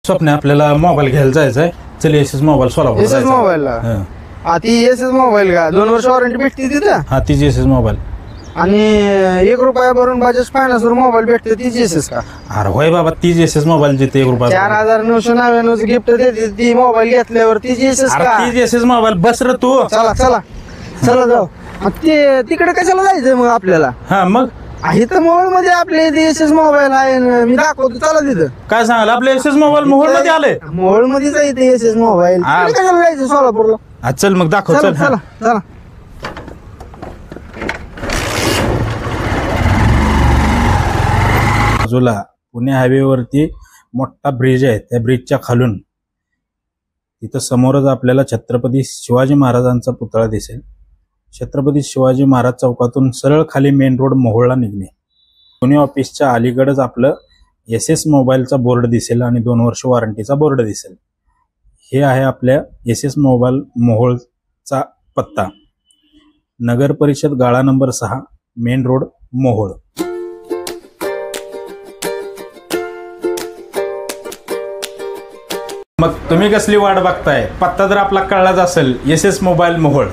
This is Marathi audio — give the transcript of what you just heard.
स्वप्न आपल्याला मोबाईल घ्यायला जायचं आहे. चल एसएस मोबाईल सोलापूर एसएस मोबाईलला ती एसएस मोबाईल का 2 वर्ष वॉरंटी भेटते तिथं. हा तीच एसएस मोबाईल. आणि 1 रुपया भरून बजाज फायनान्स वर मोबाईल भेटते तीच एसएस का? अरे होय बाबा तीच एसएस मोबाईल जिथे 1 रुपया 4,999 गिफ्ट देते ती मोबाईल घेतल्यावर तीच एसएस का? तीच एसएस मोबाईल. बस रे तू. चला चला चला जाऊ. ते तिकडे कशाला जायचं मग आपल्याला? हा मग इथं मोबाईल मध्ये आपले एसएस मोबाईल आहे ना, मी दाखवतो. चला तिथं. काय सांगाल आपले एसएस मोबाईल मोहोळ मध्ये आले. मोबाईल मध्येच आहे ते एसएस मोबाईल. तिकडे कशाला जायचं सोलापूरला? हा चल मग दाखव. चला चल चला चला. बाजूला पुणे हायवेवरती मोठा ब्रिज आहे. त्या ब्रिजच्या खालून तिथं समोरच आपल्याला छत्रपती शिवाजी महाराजांचा पुतळा दिसेल. छत्रपती शिवाजी महाराज चौकातून सरळ खाली मेन रोड मोहोळला निघणे. पुणे ऑफिसच्या अलीकडेच आपलं एसएस मोबाईलचा बोर्ड दिसेल आणि 2 वर्ष वॉरंटीचा बोर्ड दिसेल. हे आहे आपल्या एसएस मोबाईल मोहोळचा पत्ता. नगर परिषद गाळा नंबर 6 मेन रोड मोहोळ. मग तुम्ही कसली वाट बघताय? पत्ता जर आपला कळलाच असेल एसएस मोबाईल मोहोळ.